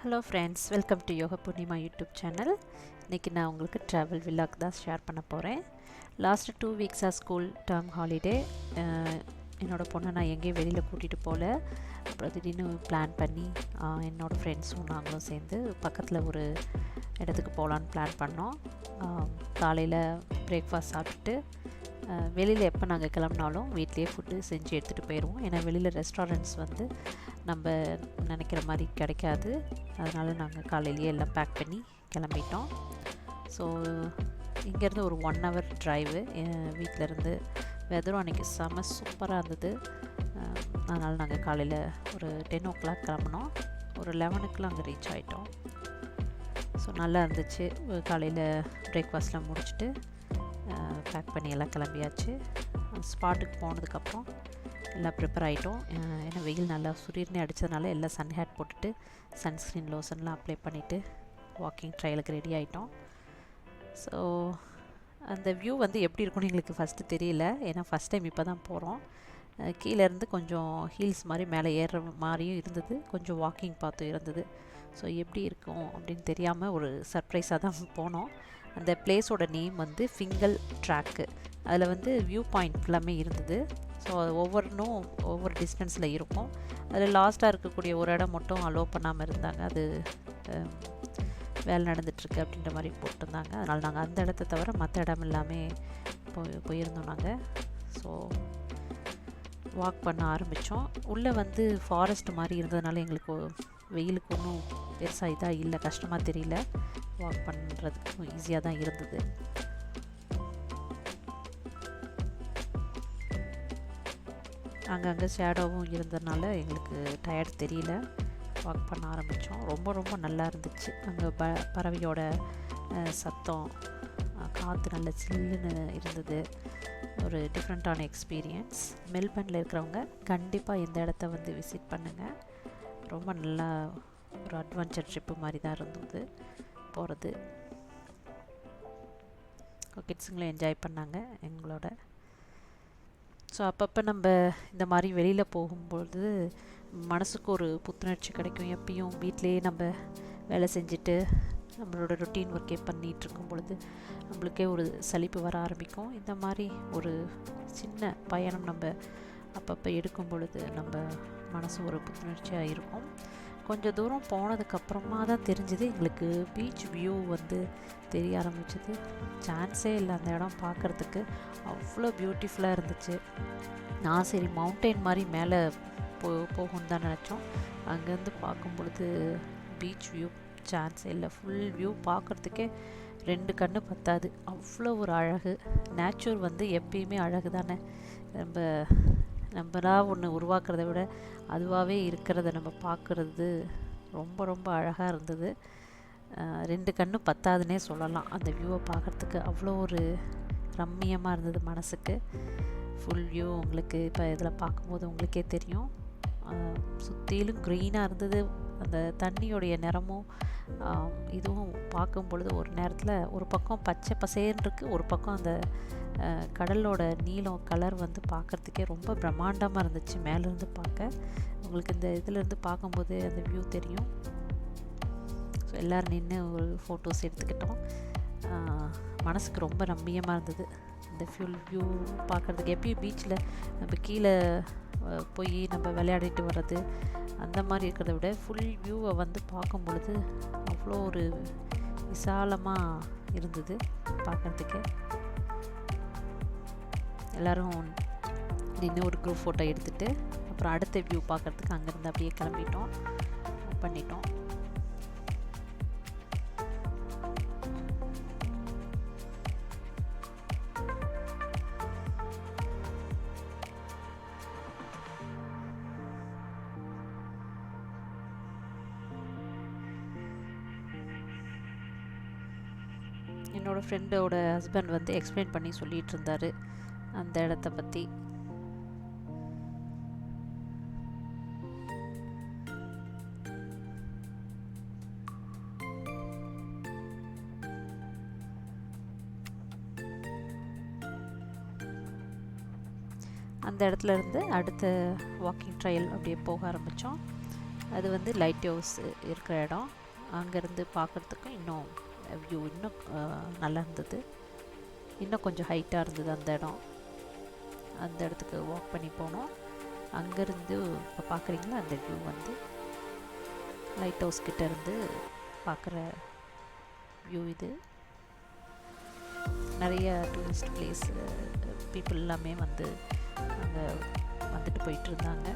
Hello friends, welcome to Yoga Poornima YouTube channel. இன்றைக்கி நான் உங்களுக்கு ட்ராவல் வில்லாக் தான் ஷேர் பண்ண போகிறேன். லாஸ்ட்டு 2 வீக்ஸாக ஸ்கூல் டேர்ம் ஹாலிடே. என்னோடய பொண்ணை நான் எங்கேயும் வெளியில் கூட்டிகிட்டு போகல. அப்புறம் திடீர்னு பிளான் பண்ணி என்னோடய ஃப்ரெண்ட்ஸும் நாங்களும் சேர்ந்து பக்கத்தில் ஒரு இடத்துக்கு போகலான்னு பிளான் பண்ணோம். காலையில் பிரேக்ஃபாஸ்ட் சாப்பிட்டுட்டு வெளியில் எப்போ நாங்கள் கிளம்புனாலும் வீட்லேயே ஃபுட்டு செஞ்சு எடுத்துகிட்டு போயிடுவோம். ஏன்னா வெளியில் ரெஸ்டாரண்ட்ஸ் வந்து நம்ம நினைக்கிற மாதிரி கிடைக்காது. அதனால் நாங்கள் காலையிலேயே எல்லாம் பேக் பண்ணி கிளம்பிட்டோம். ஸோ இங்கேருந்து ஒரு 1 hour ட்ரைவு வீட்டிலேருந்து. வெதரும் அன்றைக்கி செம்ம சூப்பராக இருந்தது. அதனால் நாங்கள் காலையில் ஒரு 10 o'clock கிளம்பினோம். ஒரு 11 அங்கே ரீச் ஆகிட்டோம். ஸோ நல்லா இருந்துச்சு. காலையில் பிரேக்ஃபாஸ்ட்லாம் முடிச்சுட்டு பேக் பண்ணி எல்லாம் கிளம்பியாச்சு. ஸ்பாட்டுக்கு போனதுக்கப்புறம் எல்லாம் ப்ரிப்பேர் ஆகிட்டோம். ஏன்னா வெயில் நல்லா சுரீர்னே அடித்ததுனால எல்லாம் சன் ஹேட் போட்டுட்டு சன்ஸ்க்ரீன் லோஷன்லாம் அப்ளை பண்ணிவிட்டு வாக்கிங் ட்ரையலுக்கு ரெடி ஆகிட்டோம். ஸோ அந்த வியூ வந்து எப்படி இருக்குன்னு எங்களுக்கு ஃபஸ்ட்டு தெரியல. ஏன்னா ஃபஸ்ட் டைம் இப்போ தான் போகிறோம். கீழேருந்து கொஞ்சம் ஹீல்ஸ் மாதிரி மேலே ஏறுற மாதிரியும் இருந்தது, கொஞ்சம் வாக்கிங் பார்த்தும் இருந்தது. ஸோ எப்படி இருக்கும் அப்படின்னு தெரியாமல் ஒரு சர்ப்ரைஸாக தான் போனோம். அந்த பிளேஸோட நேம் வந்து ஃபிங்கல் ட்ராக்கு. அதில் வந்து வியூ பாயிண்ட் எல்லாமே இருந்தது. ஸோ ஒவ்வொன்றும் ஒவ்வொரு டிஸ்டன்ஸில் இருக்கும். அதில் லாஸ்ட்டாக இருக்கக்கூடிய ஒரு இடம் மட்டும் அலோவ் பண்ணாமல் இருந்தாங்க. அது வேலை நடந்துகிட்ருக்கு அப்படின்ற மாதிரி போட்டிருந்தாங்க. அதனால் நாங்கள் அந்த இடத்த தவிர மற்ற இடம் எல்லாமே போயிருந்தோம் நாங்கள். ஸோ வாக் பண்ண ஆரம்பித்தோம். உள்ளே வந்து ஃபாரஸ்ட் மாதிரி இருந்ததுனால எங்களுக்கு வெயிலுக்கு ஒன்றும் பெருசாக இதாக இல்லை, கஷ்டமாக தெரியல. வாக் பண்ணுறதுக்கும் ஈஸியாக தான் இருந்தது. அங்கங்கே ஷேடோவும் இருந்ததுனால எங்களுக்கு டயர்ட் தெரியல. வாக் பண்ண ஆரம்பித்தோம். ரொம்ப ரொம்ப நல்லா இருந்துச்சு. அங்கே பறவையோட சத்தம், காற்று நல்ல சில்லுன்னு இருந்தது. ஒரு டிஃப்ரெண்ட்டான எக்ஸ்பீரியன்ஸ். மெல்பர்னில் இருக்கிறவங்க கண்டிப்பாக இந்த இடத்த வந்து விசிட் பண்ணுங்கள். ரொம்ப நல்லா ஒரு அட்வென்ச்சர் ட்ரிப்பு மாதிரி தான் இருந்தது போகிறது. கிட்ஸுங்களும் என்ஜாய் பண்ணாங்க எங்களோட. ஸோ அப்பப்போ நம்ம இந்த மாதிரி வெளியில் போகும்பொழுது மனசுக்கு ஒரு புத்துணர்ச்சி கிடைக்கும். எப்பயும் வீட்டிலையே நம்ம வேலை செஞ்சுட்டு நம்மளோட ரொட்டீன் ஒர்க்கே பண்ணிகிட்ருக்கும் பொழுது நம்மளுக்கே ஒரு சலிப்பு வர ஆரம்பிக்கும். இந்த மாதிரி ஒரு சின்ன பயணம் நம்ம அப்பப்போ எடுக்கும் பொழுது நம்ம மனசு ஒரு புத்துணர்ச்சியாக இருக்கும். கொஞ்சம் தூரம் போனதுக்கப்புறமா தான் தெரிஞ்சுது எங்களுக்கு பீச் வியூ வந்து தெரிய ஆரம்பிச்சிது. சான்ஸே இல்லை அந்த இடம் பார்க்குறதுக்கு. அவ்வளோ பியூட்டிஃபுல்லாக இருந்துச்சு. நான் சரி மவுண்டெயின் மாதிரி மேலே போகும்னு தான் நினச்சோம். அங்கேருந்து பார்க்கும் பொழுது பீச் வியூ சான்ஸே இல்லை. ஃபுல் வியூ பார்க்குறதுக்கே 2 கண்ணு பத்தாது. அவ்வளோ ஒரு அழகு. நேச்சர் வந்து எப்பயுமே அழகு தானே. நம்மளா ஒன்று உருவாக்குறத விட அதுவாகவே இருக்கிறத நம்ம பார்க்குறது ரொம்ப ரொம்ப அழகாக இருந்தது. 2 கண்ணு பத்தாதுன்னே சொல்லலாம். அந்த வியூவை பார்க்குறதுக்கு அவ்வளோ ஒரு ரம்மியமாக இருந்தது மனசுக்கு. ஃபுல் வியூ உங்களுக்கு இப்போ இதில் பார்க்கும்போது உங்களுக்கே தெரியும். சுற்றிலும் க்ரீனாக இருந்தது. அந்த தண்ணியோடைய நிறமும் இதுவும் பார்க்கும் பொழுது ஒரு நேரத்தில் ஒரு பக்கம் பச்சை பசேர்னு இருக்குது, ஒரு பக்கம் அந்த கடலோட நீலம் கலர் வந்து பார்க்குறதுக்கே ரொம்ப பிரம்மாண்டமாக இருந்துச்சு. மேலேருந்து பார்க்க உங்களுக்கு இந்த இதிலேருந்து பார்க்கும்போது அந்த வியூ தெரியும். ஸோ எல்லோரும் நின்று ஒரு ஃபோட்டோஸ் எடுத்துக்கிட்டோம். மனசுக்கு ரொம்ப ரம்மியமாக இருந்தது இந்த ஃபுல் வியூ பார்க்குறதுக்கு. எப்பயும் பீச்சில் நம்ம கீழே போய் நம்ம விளையாடிட்டு வர்றது அந்த மாதிரி இருக்கிறத விட ஃபுல் வியூவை வந்து பார்க்கும் பொழுது அவ்வளோ ஒரு விசாலமாக இருந்தது பார்க்குறதுக்கு. எல்லோரும் நின்று ஒரு குரூப் ஃபோட்டோ எடுத்துகிட்டு அப்புறம் அடுத்த வியூ பார்க்குறதுக்கு அங்கேருந்து அப்படியே கிளம்பிட்டோம் பண்ணிட்டோம். என்னோடய ஃப்ரெண்டோட ஹஸ்பண்ட் வந்து எக்ஸ்பிளைன் பண்ணி சொல்லிகிட்டு இருந்தார் அந்த இடத்த பற்றி. அந்த இடத்துல இருந்து அடுத்த வாக்கிங் ட்ரையல் அப்படியே போக ஆரம்பித்தோம். அது வந்து லைட் ஹவுஸ் இருக்கிற இடம். அங்கேருந்து பார்க்குறதுக்கும் இன்னும் வியூ இன்னும் நல்லா இருந்தது. இன்னும் கொஞ்சம் ஹைட்டாக இருந்தது அந்த இடம். அந்த இடத்துக்கு வாக் பண்ணி போனோம். அங்கேருந்து இப்போ பார்க்குறீங்களா அந்த வியூ வந்து லைட் ஹவுஸ் கிட்ட இருந்து பார்க்குற வியூ இது. நிறைய டூரிஸ்ட் பிளேஸ் பீப்புள் எல்லாமே வந்து அங்கே வந்துட்டு போயிட்டு இருந்தாங்க.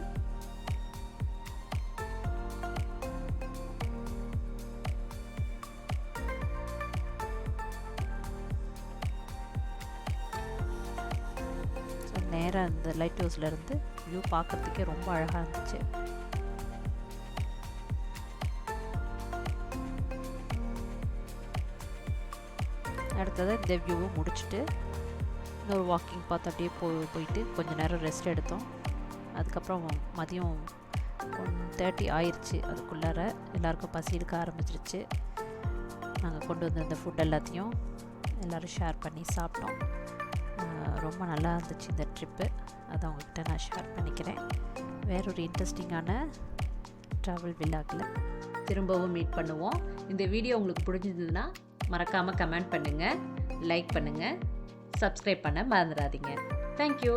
ஸோ நேராக அந்த லைட் ஹவுஸ்லேருந்து வியூ பார்க்குறதுக்கே ரொம்ப அழகாக இருந்துச்சு. அடுத்தது இந்த வியூவை முடிச்சுட்டு இன்னொரு வாக்கிங் பார்த்து அப்படியே போயிட்டு கொஞ்சம் நேரம் ரெஸ்ட் எடுத்தோம். அதுக்கப்புறம் மதியம் 1:30 ஆயிடுச்சு. அதுக்குள்ளார எல்லாருக்கும் பசி எடுக்க ஆரம்பிச்சிருச்சு. நாங்கள் கொண்டு வந்திருந்த ஃபுட் எல்லாத்தையும் எல்லோரும் ஷேர் பண்ணி சாப்பிட்டோம். ரொம்ப நல்லா இருந்துச்சு இந்த ட்ரிப்பு. அதை அவங்கக்கிட்ட நான் ஷேர் பண்ணிக்கிறேன். வேறொரு இன்ட்ரெஸ்டிங்கான ட்ராவல் வில்லாகில் திரும்பவும் மீட் பண்ணுவோம். இந்த வீடியோ உங்களுக்கு பிடிச்சிருந்ததுன்னா மறக்காமல் கமெண்ட் பண்ணுங்கள், லைக் பண்ணுங்கள், சப்ஸ்கிரைப் பண்ண மறந்துடாதீங்க. தேங்க்யூ.